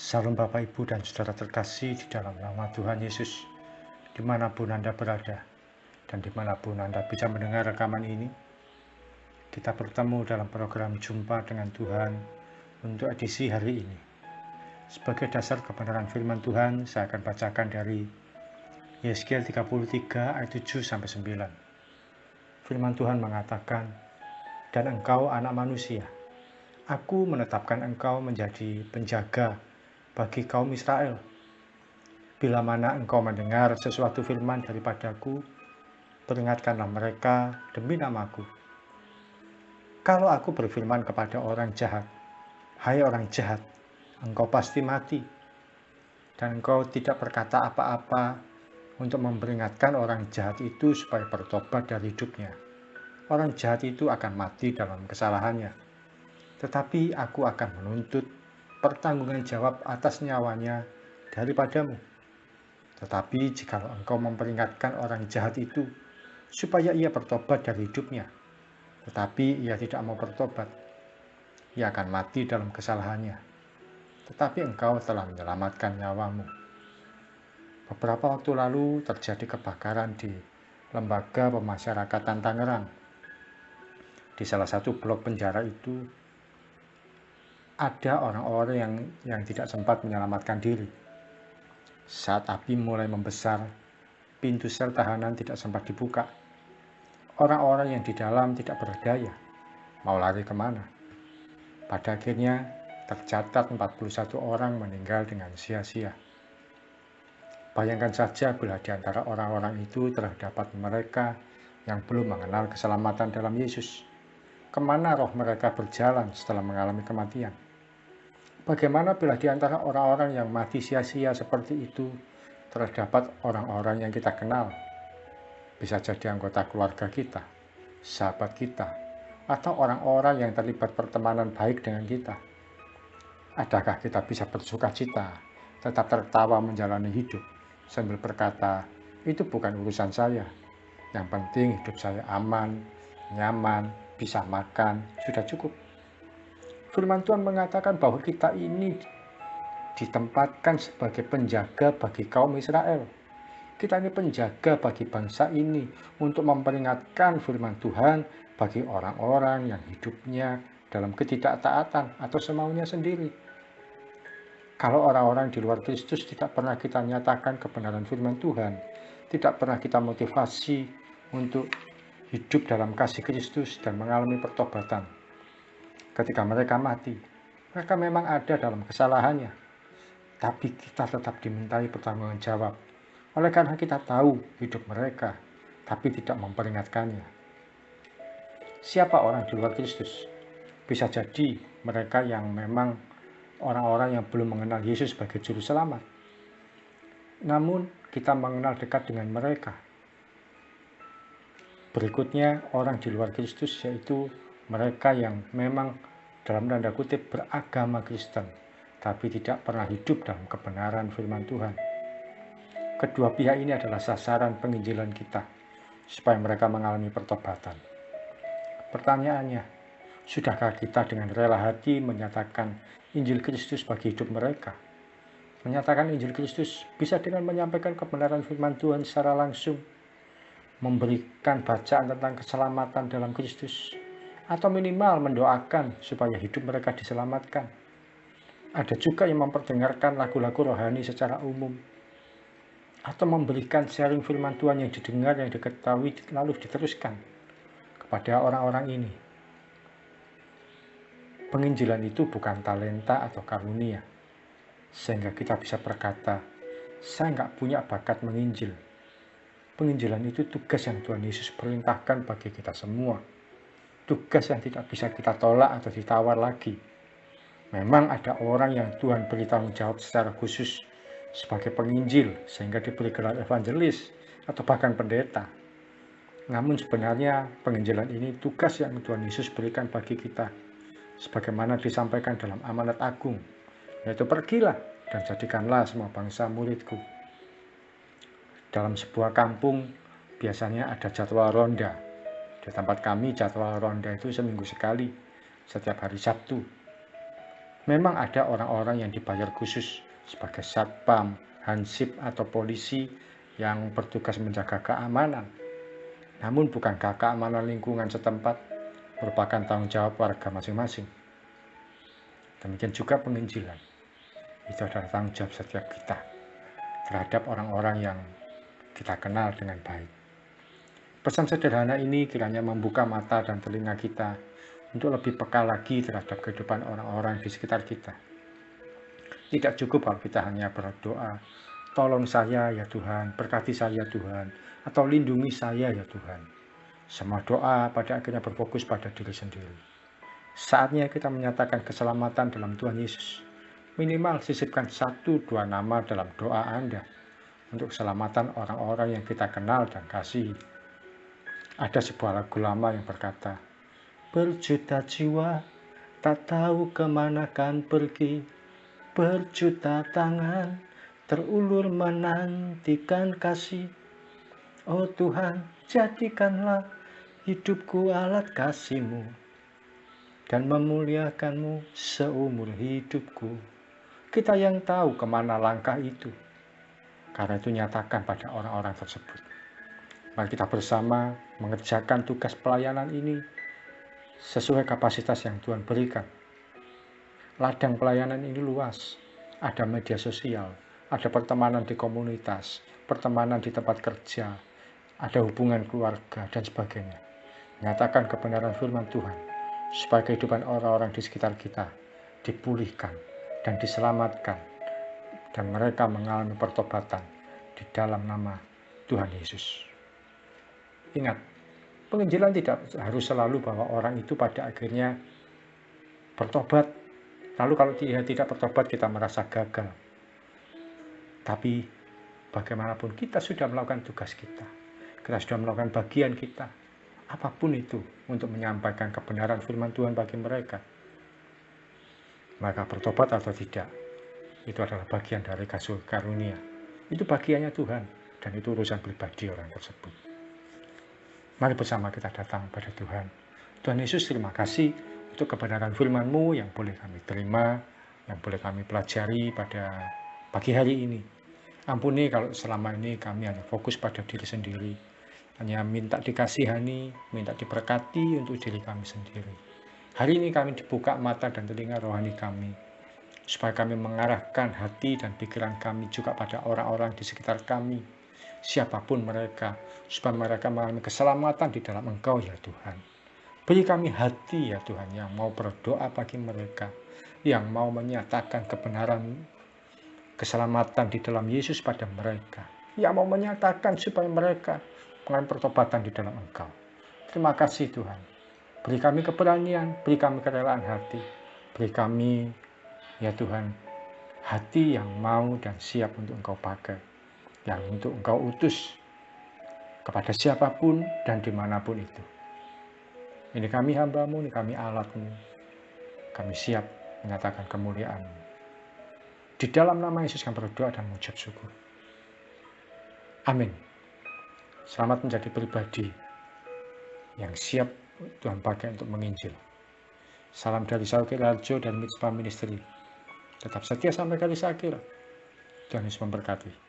Salam Bapak Ibu dan Saudara terkasih di dalam nama Tuhan Yesus, dimanapun Anda berada dan dimanapun Anda bisa mendengar rekaman ini. Kita bertemu dalam program Jumpa dengan Tuhan untuk edisi hari ini. Sebagai dasar kebenaran firman Tuhan, saya akan bacakan dari Yesaya 33 ayat 7-9. Firman Tuhan mengatakan, "Dan engkau anak manusia, aku menetapkan engkau menjadi penjaga bagi kaum Israel. Bila mana engkau mendengar sesuatu firman daripadaku, peringatkanlah mereka demi namaku. Kalau aku berfirman kepada orang jahat, hai orang jahat, engkau pasti mati. Dan engkau tidak berkata apa-apa untuk memperingatkan orang jahat itu supaya bertobat dari hidupnya. Orang jahat itu akan mati dalam kesalahannya. Tetapi aku akan menuntut pertanggungan jawab atas nyawanya daripadamu. Tetapi jikalau engkau memperingatkan orang jahat itu supaya ia bertobat dari hidupnya, tetapi ia tidak mau bertobat, ia akan mati dalam kesalahannya. Tetapi engkau telah menyelamatkan nyawamu." Beberapa waktu lalu terjadi kebakaran di Lembaga Pemasyarakatan Tangerang. Di salah satu blok penjara itu ada orang-orang yang tidak sempat menyelamatkan diri. Saat api mulai membesar, pintu sel tahanan tidak sempat dibuka. Orang-orang yang di dalam tidak berdaya, mau lari kemana. Pada akhirnya tercatat 41 orang meninggal dengan sia-sia. Bayangkan saja bila di antara orang-orang itu terdapat mereka yang belum mengenal keselamatan dalam Yesus. Kemana roh mereka berjalan setelah mengalami kematian? Bagaimana bila di antara orang-orang yang mati sia-sia seperti itu terdapat orang-orang yang kita kenal? Bisa jadi anggota keluarga kita, sahabat kita, atau orang-orang yang terlibat pertemanan baik dengan kita. Adakah kita bisa bersuka cita, tetap tertawa menjalani hidup, sambil berkata, "Itu bukan urusan saya. Yang penting hidup saya aman, nyaman, bisa makan, sudah cukup." Firman Tuhan mengatakan bahwa kita ini ditempatkan sebagai penjaga bagi kaum Israel. Kita ini penjaga bagi bangsa ini untuk memperingatkan firman Tuhan bagi orang-orang yang hidupnya dalam ketidaktaatan atau semaunya sendiri. Kalau orang-orang di luar Kristus tidak pernah kita nyatakan kebenaran firman Tuhan, tidak pernah kita motivasi untuk hidup dalam kasih Kristus dan mengalami pertobatan. Ketika mereka mati, mereka memang ada dalam kesalahannya, tapi kita tetap dimintai pertanggungan jawab. Oleh karena kita tahu hidup mereka, tapi tidak memperingatkannya. Siapa orang di luar Kristus? Bisa jadi mereka yang memang orang-orang yang belum mengenal Yesus sebagai juru selamat. Namun kita mengenal dekat dengan mereka. Berikutnya orang di luar Kristus, yaitu mereka yang memang dalam tanda kutip beragama Kristen, tapi tidak pernah hidup dalam kebenaran firman Tuhan. Kedua pihak ini adalah sasaran penginjilan kita, supaya mereka mengalami pertobatan. Pertanyaannya, sudahkah kita dengan rela hati menyatakan Injil Kristus bagi hidup mereka? Menyatakan Injil Kristus bisa dengan menyampaikan kebenaran firman Tuhan secara langsung, memberikan bacaan tentang keselamatan dalam Kristus, atau minimal mendoakan supaya hidup mereka diselamatkan. Ada juga yang memperdengarkan lagu-lagu rohani secara umum, atau memberikan sharing firman Tuhan yang didengar, yang diketahui, lalu diteruskan kepada orang-orang ini. Penginjilan itu bukan talenta atau karunia, sehingga kita bisa berkata, "Saya nggak punya bakat menginjil." Penginjilan itu tugas yang Tuhan Yesus perintahkan bagi kita semua. Tugas yang tidak bisa kita tolak atau ditawar lagi. Memang ada orang yang Tuhan beri tanggung jawab secara khusus sebagai penginjil, sehingga diberi gelar evangelis atau bahkan pendeta. Namun sebenarnya penginjilan ini tugas yang Tuhan Yesus berikan bagi kita, sebagaimana disampaikan dalam amanat agung, yaitu "Pergilah dan jadikanlah semua bangsa muridku." Dalam sebuah kampung biasanya ada jadwal ronda. Di tempat kami jadwal ronda itu seminggu sekali, setiap hari Sabtu. Memang ada orang-orang yang dibayar khusus sebagai satpam, hansip, atau polisi yang bertugas menjaga keamanan. Namun bukankah keamanan lingkungan setempat merupakan tanggung jawab warga masing-masing? Demikian juga penginjilan. Itu adalah tanggung jawab setiap kita terhadap orang-orang yang kita kenal dengan baik. Pesan sederhana ini kiranya membuka mata dan telinga kita untuk lebih peka lagi terhadap kehidupan orang-orang di sekitar kita. Tidak cukup kalau kita hanya berdoa, tolong saya ya Tuhan, berkati saya Tuhan, atau lindungi saya ya Tuhan. Semua doa pada akhirnya berfokus pada diri sendiri. Saatnya kita menyatakan keselamatan dalam Tuhan Yesus. Minimal sisipkan 1-2 nama dalam doa Anda untuk keselamatan orang-orang yang kita kenal dan kasihi. Ada sebuah lagu lama yang berkata, berjuta jiwa tak tahu kemana kan pergi, berjuta tangan terulur menantikan kasih. Oh Tuhan, jadikanlah hidupku alat kasih-Mu dan memuliakan-Mu seumur hidupku. Kita yang tahu kemana langkah itu, karena itu nyatakan pada orang-orang tersebut. Mari kita bersama mengerjakan tugas pelayanan ini sesuai kapasitas yang Tuhan berikan. Ladang pelayanan ini luas, ada media sosial, ada pertemanan di komunitas, pertemanan di tempat kerja, ada hubungan keluarga, dan sebagainya. Nyatakan kebenaran firman Tuhan, supaya kehidupan orang-orang di sekitar kita dipulihkan dan diselamatkan, dan mereka mengalami pertobatan di dalam nama Tuhan Yesus. Ingat, penginjilan tidak harus selalu bahwa orang itu pada akhirnya bertobat. Lalu kalau dia tidak bertobat, kita merasa gagal. Tapi bagaimanapun kita sudah melakukan tugas kita. Kita sudah melakukan bagian kita. Apapun itu untuk menyampaikan kebenaran firman Tuhan bagi mereka. Maka bertobat atau tidak, itu adalah bagian dari kasih karunia. Itu bagiannya Tuhan, dan itu urusan pribadi orang tersebut. Mari bersama kita datang pada Tuhan. Tuhan Yesus, terima kasih untuk kebenaran firman-Mu yang boleh kami terima, yang boleh kami pelajari pada pagi hari ini. Ampuni kalau selama ini kami hanya fokus pada diri sendiri, hanya minta dikasihani, minta diberkati untuk diri kami sendiri. Hari ini kami dibuka mata dan telinga rohani kami, supaya kami mengarahkan hati dan pikiran kami juga pada orang-orang di sekitar kami, siapapun mereka, supaya mereka mengalami keselamatan di dalam Engkau ya Tuhan. Beri kami hati ya Tuhan yang mau berdoa bagi mereka, yang mau menyatakan kebenaran keselamatan di dalam Yesus pada mereka, yang mau menyatakan supaya mereka mengalami pertobatan di dalam Engkau. Terima kasih Tuhan. Beri kami keberanian, beri kami kerelaan hati, beri kami ya Tuhan hati yang mau dan siap untuk Engkau pakai, yang untuk Engkau utus kepada siapapun dan dimanapun itu. Ini kami hamba-Mu, ini kami alat-Mu, kami siap menyatakan kemuliaan-Mu. Di dalam nama Yesus kami berdoa dan mengucap syukur. Amin. Selamat menjadi pribadi yang siap Tuhan pakai untuk menginjil. Salam dari Saukir Harjo dan Mitzvah Ministry. Tetap setia sampai kali akhir. Tuhan Yesus memberkati.